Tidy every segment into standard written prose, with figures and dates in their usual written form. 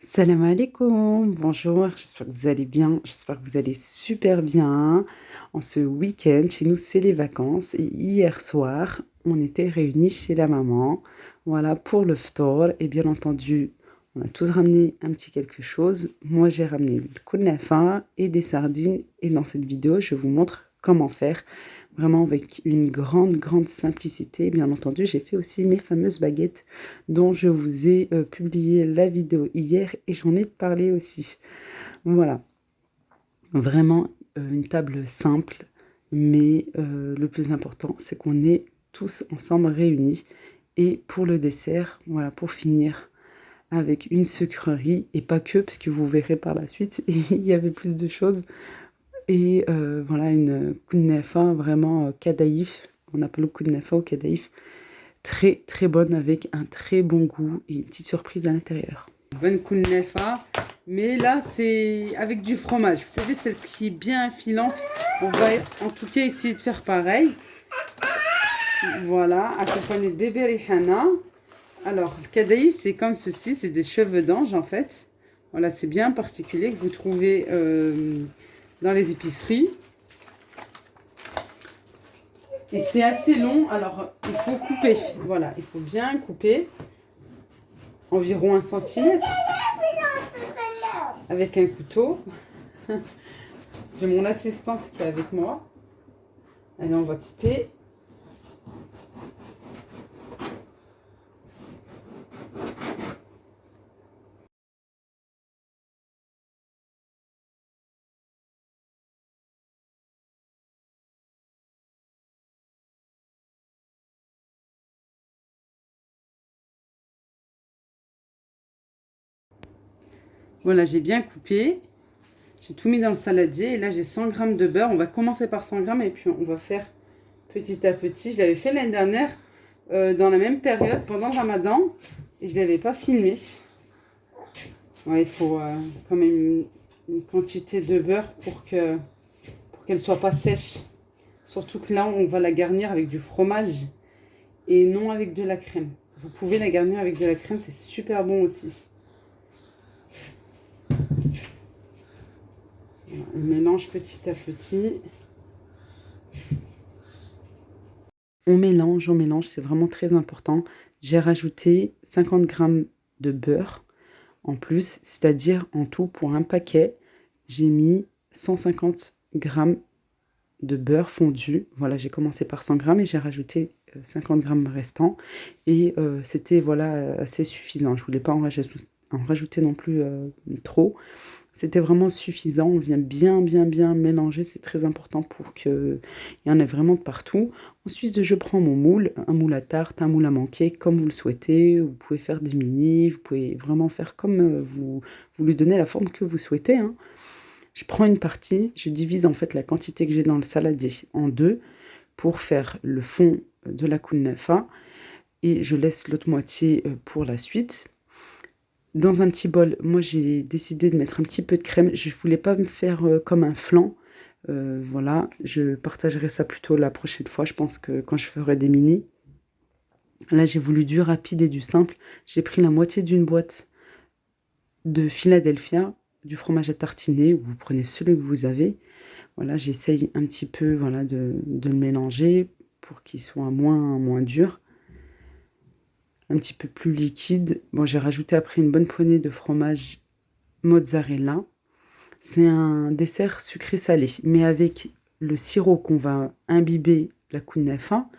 Salam alaikum, bonjour, j'espère que vous allez bien, j'espère que vous allez super bien. En ce week-end, chez nous c'est les vacances et hier soir, on était réunis chez la maman, voilà, pour le ftor et bien entendu, on a tous ramené un petit quelque chose. Moi j'ai ramené le kunafa et des sardines et dans cette vidéo, je vous montre comment faire. Vraiment avec une grande simplicité. Bien entendu, j'ai fait aussi mes fameuses baguettes dont je vous ai publié la vidéo hier et j'en ai parlé aussi. Voilà, vraiment une table simple, mais le plus important, c'est qu'on est tous ensemble réunis. Et pour le dessert, voilà, pour finir avec une sucrerie, et pas que, parce que vous verrez par la suite, il y avait plus de choses. Et voilà, une kunafa vraiment kadaïf, on appelle le kunafa au kadaïf, très bonne avec un très bon goût et une petite surprise à l'intérieur. Bonne kunafa, mais là c'est avec du fromage. Vous savez, celle qui est bien filante, on va en tout cas essayer de faire pareil. Voilà, accompagné de bébé Rihanna. Alors, le kadaïf, c'est comme ceci, c'est des cheveux d'ange en fait. Voilà, c'est bien particulier que vous trouvez dans les épiceries. Et c'est assez long, alors il faut couper. Voilà, il faut bien couper. Environ 1 centimètre. Avec un couteau. J'ai mon assistante qui est avec moi. Allez, on va couper. Voilà, j'ai bien coupé. J'ai tout mis dans le saladier. Et là, j'ai 100 g de beurre. On va commencer par 100 g et puis on va faire petit à petit. Je l'avais fait l'année dernière dans la même période, pendant le ramadan. Et je ne l'avais pas filmé. Ouais, il faut quand même une quantité de beurre pour qu'elle ne soit pas sèche. Surtout que là, on va la garnir avec du fromage et non avec de la crème. Vous pouvez la garnir avec de la crème, c'est super bon aussi. On mélange petit à petit. On mélange, c'est vraiment très important. J'ai rajouté 50 g de beurre en plus, c'est-à-dire en tout pour un paquet, j'ai mis 150 g de beurre fondu. Voilà, j'ai commencé par 100 g et j'ai rajouté 50 g restants. Et c'était voilà, assez suffisant. Je ne voulais pas en rajouter non plus trop. C'était vraiment suffisant. On vient bien mélanger. C'est très important pour qu'il y en ait vraiment de partout. Ensuite, je prends mon moule, un moule à tarte, un moule à manquer, comme vous le souhaitez. Vous pouvez faire des mini, vous pouvez vraiment faire comme vous lui donnez la forme que vous souhaitez, hein. Je prends une partie, je divise en fait la quantité que j'ai dans le saladier en deux pour faire le fond de la kunafa et je laisse l'autre moitié pour la suite. Dans un petit bol, moi j'ai décidé de mettre un petit peu de crème. Je ne voulais pas me faire comme un flan. Voilà, je partagerai ça plutôt la prochaine fois. Je pense que quand je ferai des mini. Là, j'ai voulu du rapide et du simple. J'ai pris la moitié d'une boîte de Philadelphia, du fromage à tartiner. Vous prenez celui que vous avez. Voilà, j'essaye un petit peu voilà, de le mélanger pour qu'il soit moins dur. Un petit peu plus liquide. Bon, j'ai rajouté après une bonne poignée de fromage mozzarella. C'est un dessert sucré-salé, mais avec le sirop qu'on va imbiber la kunafa,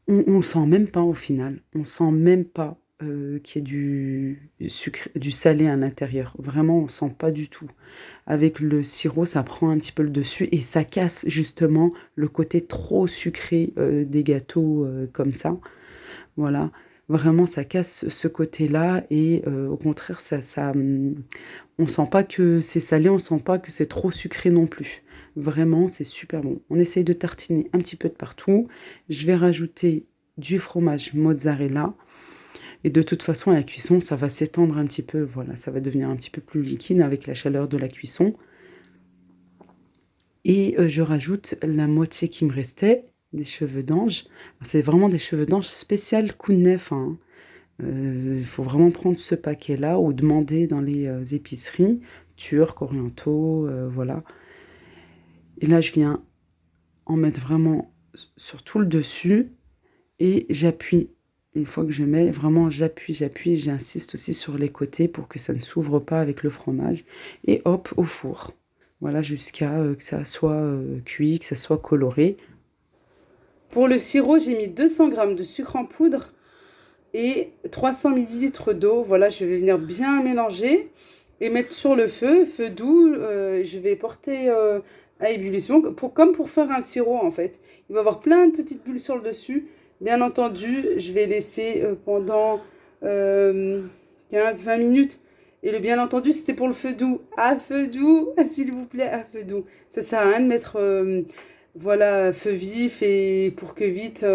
on sent même pas au final. On sent même pas qu'il y ait du sucre, du salé à l'intérieur. Vraiment, on sent pas du tout. Avec le sirop, ça prend un petit peu le dessus et ça casse justement le côté trop sucré des gâteaux comme ça. Voilà, vraiment, ça casse ce côté-là et au contraire, on sent pas que c'est salé, on sent pas que c'est trop sucré non plus. Vraiment, c'est super bon. On essaye de tartiner un petit peu de partout. Je vais rajouter du fromage mozzarella. Et de toute façon, à la cuisson, ça va s'étendre un petit peu. Voilà, ça va devenir un petit peu plus liquide avec la chaleur de la cuisson. Et je rajoute la moitié qui me restait, des cheveux d'ange. C'est vraiment des cheveux d'ange spécial kunafa, hein. Il faut vraiment prendre ce paquet-là ou demander dans les épiceries turques, orientaux, voilà. Et là, je viens en mettre vraiment sur tout le dessus et j'appuie. Une fois que je mets, vraiment j'appuie et j'insiste aussi sur les côtés pour que ça ne s'ouvre pas avec le fromage. Et hop, au four. Voilà, jusqu'à que ça soit cuit, que ça soit coloré. Pour le sirop, j'ai mis 200 g de sucre en poudre et 300 ml d'eau. Voilà, je vais venir bien mélanger et mettre sur le feu doux. Je vais porter à ébullition, comme pour faire un sirop en fait. Il va y avoir plein de petites bulles sur le dessus. Bien entendu, je vais laisser pendant 15-20 minutes. Et le bien entendu, c'était pour le feu doux. À feu doux, s'il vous plaît, à feu doux. Ça sert à rien de mettre voilà, feu vif et pour que vite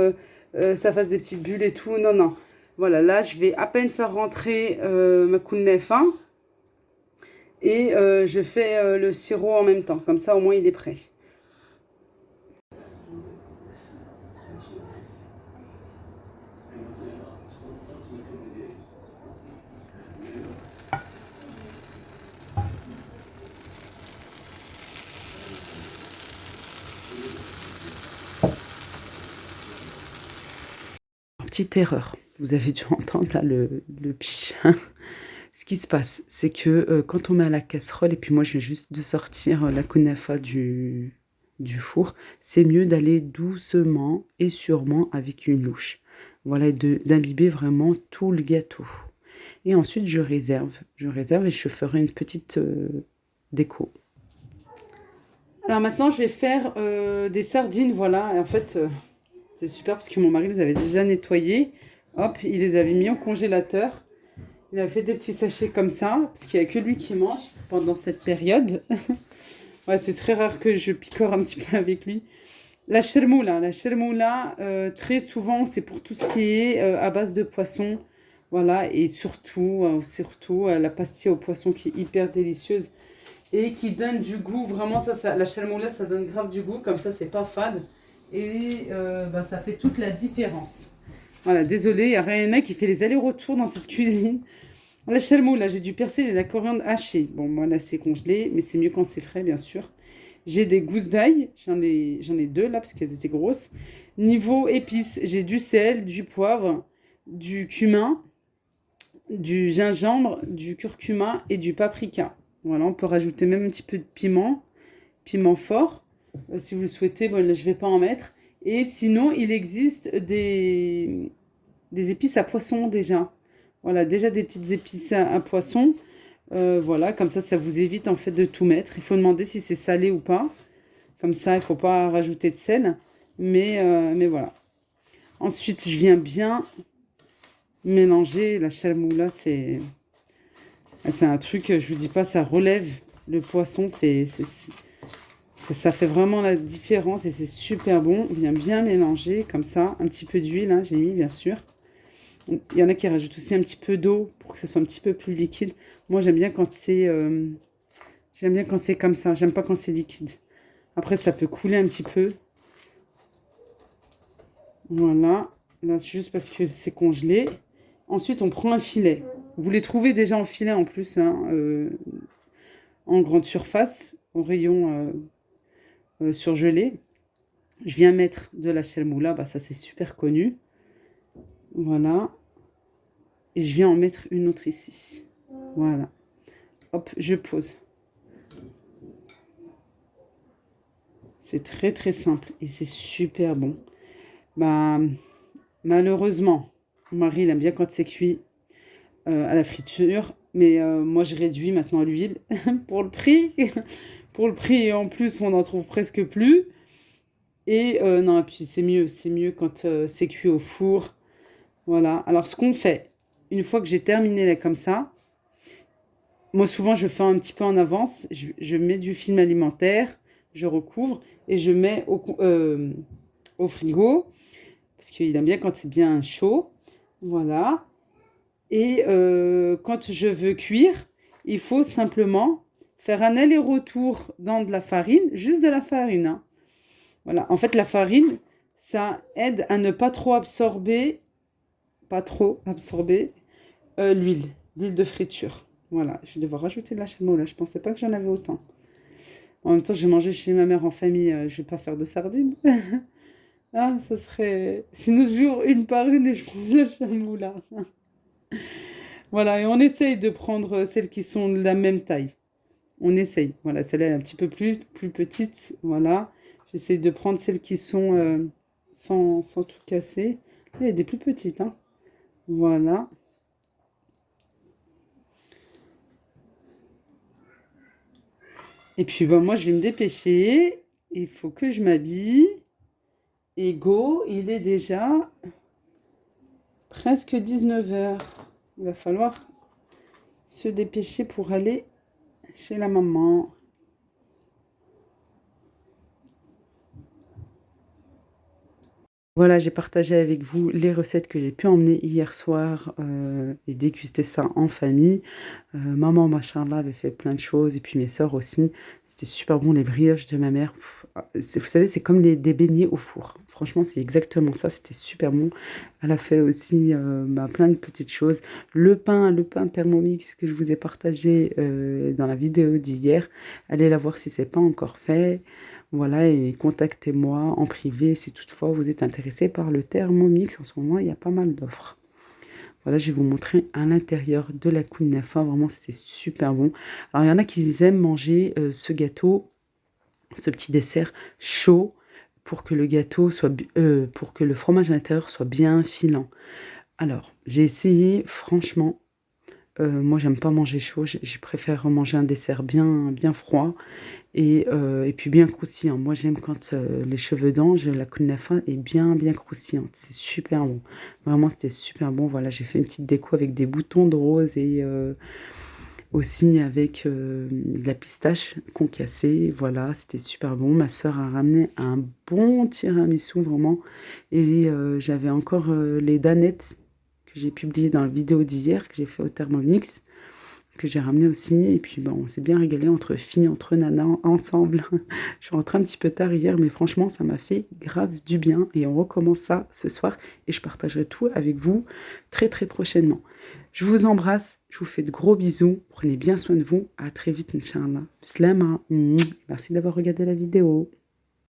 ça fasse des petites bulles et tout. Non, non. Voilà, là, je vais à peine faire rentrer ma kounefa et je fais le sirop en même temps. Comme ça, au moins, il est prêt. Petite erreur, vous avez dû entendre là le pch. Ce qui se passe, c'est que quand on met à la casserole, et puis moi je viens juste de sortir la kunafa du four, c'est mieux d'aller doucement et sûrement avec une louche. Voilà, et d'imbiber vraiment tout le gâteau. Et ensuite je réserve et je ferai une petite déco. Alors maintenant je vais faire des sardines, voilà, et en fait c'est super parce que mon mari les avait déjà nettoyées. Hop, il les avait mis au congélateur. Il a fait des petits sachets comme ça, parce qu'il n'y a que lui qui mange pendant cette période. Ouais, c'est très rare que je picore un petit peu avec lui. La chermoula, très souvent, c'est pour tout ce qui est à base de poisson. Voilà, et surtout la pastille au poisson qui est hyper délicieuse et qui donne du goût. Vraiment, la chermoula, ça donne grave du goût. Comme ça, c'est pas fade. Et ça fait toute la différence. Voilà, désolée, il y a Rayana qui fait les allers-retours dans cette cuisine. La chermoula, j'ai du persil et de la coriandre hachée. Bon, moi là c'est congelé, mais c'est mieux quand c'est frais, bien sûr. J'ai des gousses d'ail, j'en ai deux là parce qu'elles étaient grosses. Niveau épices, j'ai du sel, du poivre, du cumin, du gingembre, du curcuma et du paprika. Voilà, on peut rajouter même un petit peu de piment fort, si vous le souhaitez. Bon, là je vais pas en mettre. Et sinon, il existe des épices à poisson déjà. Voilà, déjà des petites épices à poisson. Voilà, comme ça vous évite en fait de tout mettre. Il faut demander si c'est salé ou pas. Comme ça, il ne faut pas rajouter de sel. Mais voilà. Ensuite, je viens bien mélanger. La chermoula, c'est un truc, je vous dis pas, ça relève le poisson. Ça fait vraiment la différence et c'est super bon. On vient bien mélanger comme ça. Un petit peu d'huile, hein, j'ai mis bien sûr. Il y en a qui rajoutent aussi un petit peu d'eau pour que ça soit un petit peu plus liquide. Moi, j'aime bien quand c'est comme ça. J'aime pas quand c'est liquide. Après, ça peut couler un petit peu. Voilà. Là, c'est juste parce que c'est congelé. Ensuite, on prend un filet. Vous les trouvez déjà en filet en plus, hein, en grande surface, au rayon surgelé. Je viens mettre de la chermoula. Ça, c'est super connu. Voilà. Et je viens en mettre une autre ici. Voilà. Hop, je pose. C'est très très simple et c'est super bon. Malheureusement, mon mari il aime bien quand c'est cuit à la friture. Mais moi je réduis maintenant l'huile pour le prix. Pour le prix et en plus on n'en trouve presque plus. Et non, et puis c'est mieux quand c'est cuit au four. Voilà. Alors ce qu'on fait, une fois que j'ai terminé là comme ça, moi souvent je fais un petit peu en avance, je mets du film alimentaire, je recouvre et je mets au frigo, parce qu'il aime bien quand c'est bien chaud. Voilà. Et quand je veux cuire, il faut simplement faire un aller-retour dans de la farine, juste de la farine, hein. Voilà. En fait, la farine, ça aide à ne pas trop absorber pas trop absorber l'huile de friture. Voilà, je vais devoir rajouter de la semoule. Je pensais pas que j'en avais autant. En même temps, j'ai mangé chez ma mère en famille, je vais pas faire de sardines. Ah, ça serait... Si nous jours une par une et je prends de la semoule. Voilà, et on essaye de prendre celles qui sont de la même taille. On essaye. Voilà, celle-là est un petit peu plus petite. Voilà. J'essaye de prendre celles qui sont sans tout casser. Il y a des plus petites, hein. Voilà. Et puis, ben, moi, je vais me dépêcher. Il faut que je m'habille. Et go, il est déjà presque 19 h. Il va falloir se dépêcher pour aller chez la maman. Voilà, j'ai partagé avec vous les recettes que j'ai pu emmener hier soir et déguster ça en famille. Maman, machallah, avait fait plein de choses et puis mes sœurs aussi. C'était super bon, les brioches de ma mère. Vous savez, c'est comme des beignets au four. Franchement, c'est exactement ça. C'était super bon. Elle a fait aussi plein de petites choses. Le pain Thermomix que je vous ai partagé dans la vidéo d'hier. Allez la voir si c'est pas encore fait. Voilà, et contactez-moi en privé si toutefois vous êtes intéressé par le Thermomix. En ce moment, il y a pas mal d'offres. Voilà, je vais vous montrer à l'intérieur de la Kounafa. Vraiment, c'était super bon. Alors, il y en a qui aiment manger ce gâteau, ce petit dessert chaud pour que le gâteau pour que le fromage à l'intérieur soit bien filant. Alors, j'ai essayé, franchement, moi, j'aime pas manger chaud. Je préfère manger un dessert bien froid et puis bien croustillant. Moi, j'aime quand les cheveux d'ange, la kunafa est bien croustillante. C'est super bon. Vraiment, c'était super bon. Voilà, j'ai fait une petite déco avec des boutons de rose et aussi avec de la pistache concassée. Voilà, c'était super bon. Ma sœur a ramené un bon tiramisu, vraiment. Et j'avais encore les danettes que j'ai publiées dans la vidéo d'hier, que j'ai fait au Thermomix, que j'ai ramené aussi. Et puis, bon, on s'est bien régalé entre filles, entre nanas, ensemble. Je suis rentrée un petit peu tard hier, mais franchement, ça m'a fait grave du bien. Et on recommence ça ce soir. Et je partagerai tout avec vous très prochainement. Je vous embrasse. Je vous fais de gros bisous. Prenez bien soin de vous. À très vite, Inch'Allah. Slama. Merci d'avoir regardé la vidéo.